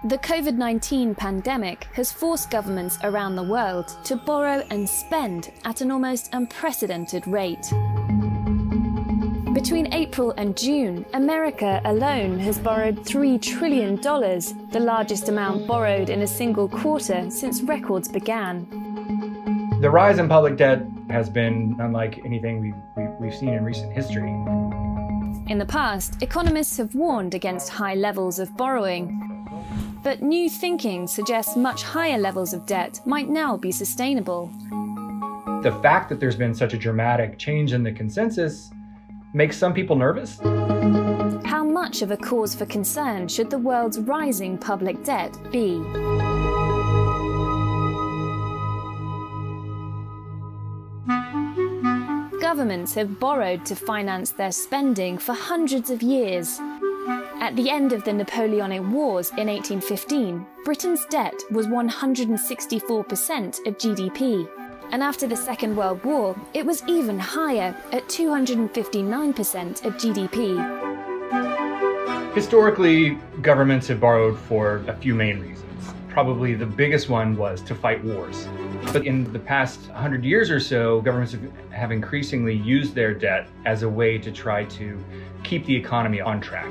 The COVID-19 pandemic has forced governments around the world to borrow and spend at an almost unprecedented rate. Between April and June, America alone has borrowed $3 trillion, the largest amount borrowed in a single quarter since records began. The rise in public debt has been unlike anything we've seen in recent history. In the past, economists have warned against high levels of borrowing. But new thinking suggests much higher levels of debt might now be sustainable. The fact that there's been such a dramatic change in the consensus makes some people nervous. How much of a cause for concern should the world's rising public debt be? Governments have borrowed to finance their spending for hundreds of years. At the end of the Napoleonic Wars in 1815, Britain's debt was 164% of GDP. And after the Second World War, it was even higher at 259% of GDP. Historically, governments have borrowed for a few main reasons. Probably the biggest one was to fight wars. But in the past 100 years or so, governments have increasingly used their debt as a way to try to keep the economy on track.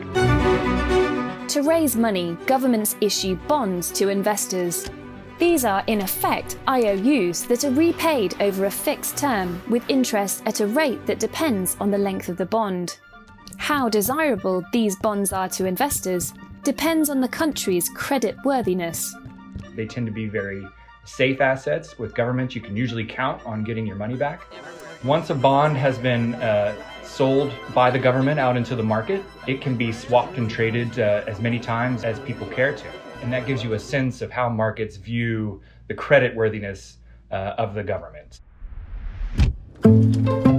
To raise money, governments issue bonds to investors. These are, in effect, IOUs that are repaid over a fixed term with interest at a rate that depends on the length of the bond. How desirable these bonds are to investors depends on the country's credit worthiness. They tend to be very safe assets. With governments, you can usually count on getting your money back. Once a bond has been sold by the government out into the market, it can be swapped and traded as many times as people care to. And that gives you a sense of how markets view the credit worthiness of the government.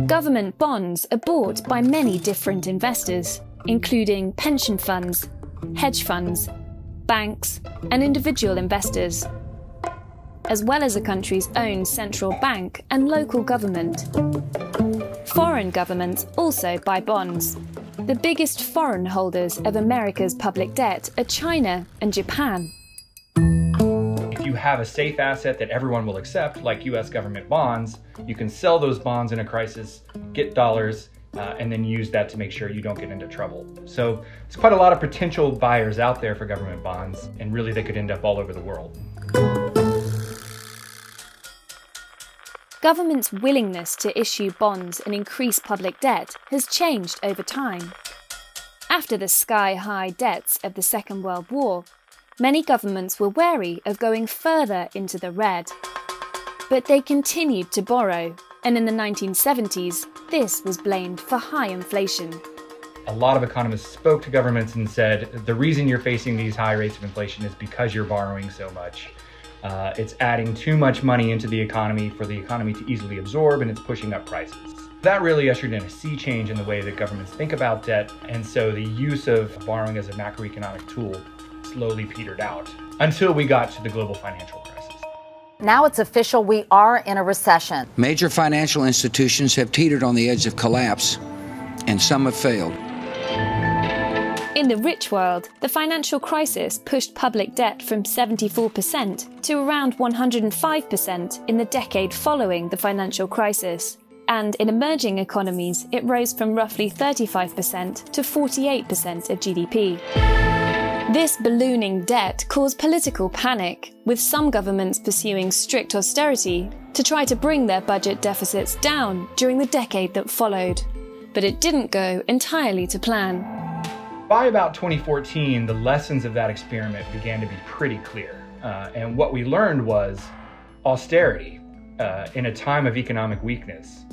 Government bonds are bought by many different investors, including pension funds, hedge funds, banks, and individual investors, as well as a country's own central bank and local government. Foreign governments also buy bonds. The biggest foreign holders of America's public debt are China and Japan. If you have a safe asset that everyone will accept, like US government bonds, you can sell those bonds in a crisis, get dollars, and then use that to make sure you don't get into trouble. So there's quite a lot of potential buyers out there for government bonds, and really they could end up all over the world. Governments' willingness to issue bonds and increase public debt has changed over time. After the sky-high debts of the Second World War, many governments were wary of going further into the red. But they continued to borrow, and in the 1970s, this was blamed for high inflation. A lot of economists spoke to governments and said, the reason you're facing these high rates of inflation is because you're borrowing so much. It's adding too much money into the economy for the economy to easily absorb, and it's pushing up prices. That really ushered in a sea change in the way that governments think about debt, and so the use of borrowing as a macroeconomic tool slowly petered out until we got to the global financial crisis. Now it's official, we are in a recession. Major financial institutions have teetered on the edge of collapse, and some have failed. In the rich world, the financial crisis pushed public debt from 74% to around 105% in the decade following the financial crisis. And in emerging economies, it rose from roughly 35% to 48% of GDP. This ballooning debt caused political panic, with some governments pursuing strict austerity to try to bring their budget deficits down during the decade that followed. But it didn't go entirely to plan. By about 2014, the lessons of that experiment began to be pretty clear. And what we learned was austerity in a time of economic weakness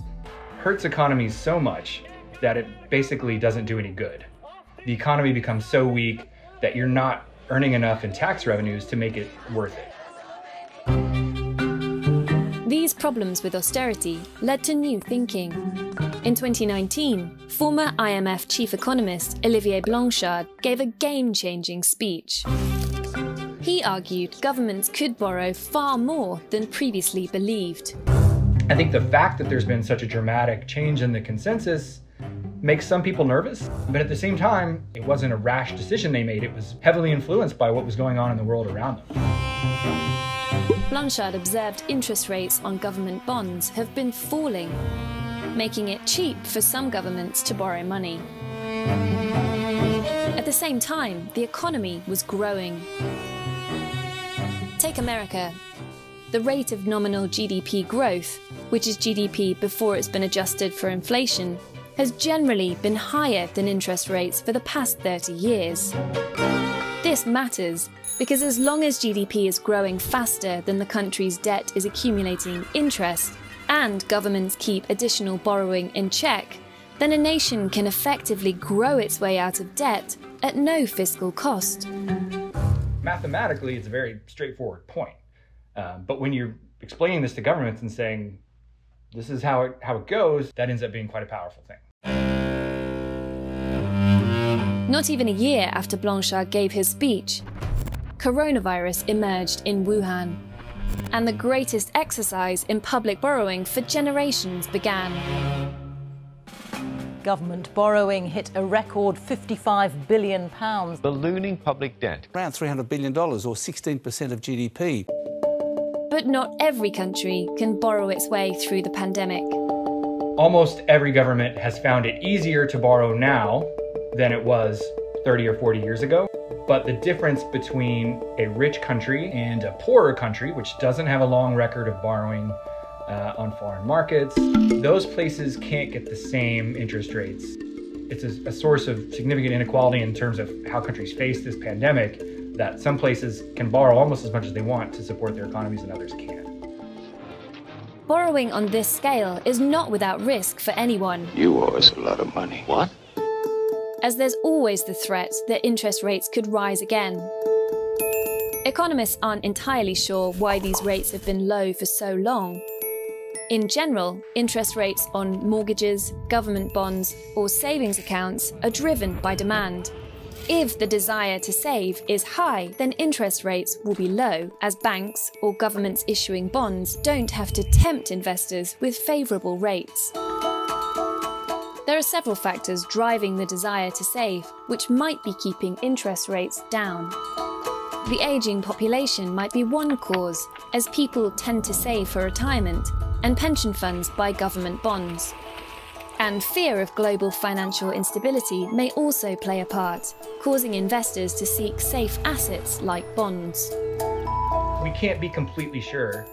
hurts economies so much that it basically doesn't do any good. The economy becomes so weak that you're not earning enough in tax revenues to make it worth it. These problems with austerity led to new thinking. In 2019, former IMF chief economist Olivier Blanchard gave a game-changing speech. He argued governments could borrow far more than previously believed. I think the fact that there's been such a dramatic change in the consensus makes some people nervous, but at the same time, it wasn't a rash decision they made. It was heavily influenced by what was going on in the world around them. Blanchard observed interest rates on government bonds have been falling, making it cheap for some governments to borrow money. At the same time, the economy was growing. Take America. The rate of nominal GDP growth, which is GDP before it's been adjusted for inflation, has generally been higher than interest rates for the past 30 years. This matters because as long as GDP is growing faster than the country's debt is accumulating interest, and governments keep additional borrowing in check, then a nation can effectively grow its way out of debt at no fiscal cost. Mathematically, it's a very straightforward point. But when you're explaining this to governments and saying, this is how it goes, that ends up being quite a powerful thing. Not even a year after Blanchard gave his speech, coronavirus emerged in Wuhan, and the greatest exercise in public borrowing for generations began. Government borrowing hit a record £55 billion. Ballooning public debt. Around $300 billion, or 16% of GDP. But not every country can borrow its way through the pandemic. Almost every government has found it easier to borrow now than it was 30 or 40 years ago. But the difference between a rich country and a poorer country, which doesn't have a long record of borrowing on foreign markets, those places can't get the same interest rates. It's a source of significant inequality in terms of how countries face this pandemic, that some places can borrow almost as much as they want to support their economies and others can't. Borrowing on this scale is not without risk for anyone. You owe us a lot of money. What? As there's always the threat that interest rates could rise again. Economists aren't entirely sure why these rates have been low for so long. In general, interest rates on mortgages, government bonds, or savings accounts are driven by demand. If the desire to save is high, then interest rates will be low, as banks or governments issuing bonds don't have to tempt investors with favourable rates. There are several factors driving the desire to save, which might be keeping interest rates down. The ageing population might be one cause, as people tend to save for retirement, and pension funds buy government bonds. And fear of global financial instability may also play a part, causing investors to seek safe assets like bonds. We can't be completely sure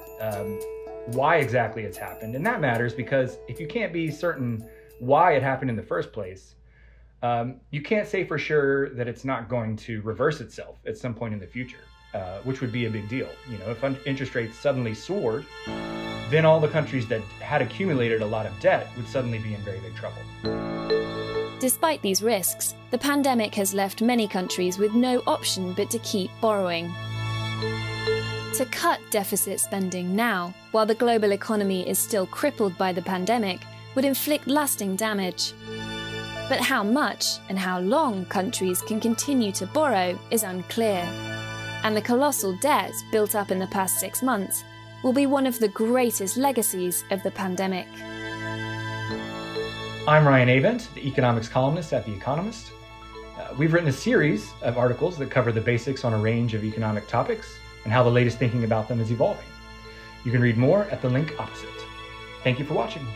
why exactly it's happened, and that matters because if you can't be certain why it happened in the first place, you can't say for sure that it's not going to reverse itself at some point in the future, which would be a big deal. You know, if interest rates suddenly soared, then all the countries that had accumulated a lot of debt would suddenly be in very big trouble. Despite these risks, the pandemic has left many countries with no option but to keep borrowing. To cut deficit spending now, while the global economy is still crippled by the pandemic, would inflict lasting damage. But how much and how long countries can continue to borrow is unclear. And the colossal debt built up in the past 6 months will be one of the greatest legacies of the pandemic. I'm Ryan Avent, the economics columnist at The Economist. We've written a series of articles that cover the basics on a range of economic topics and how the latest thinking about them is evolving. You can read more at the link opposite. Thank you for watching.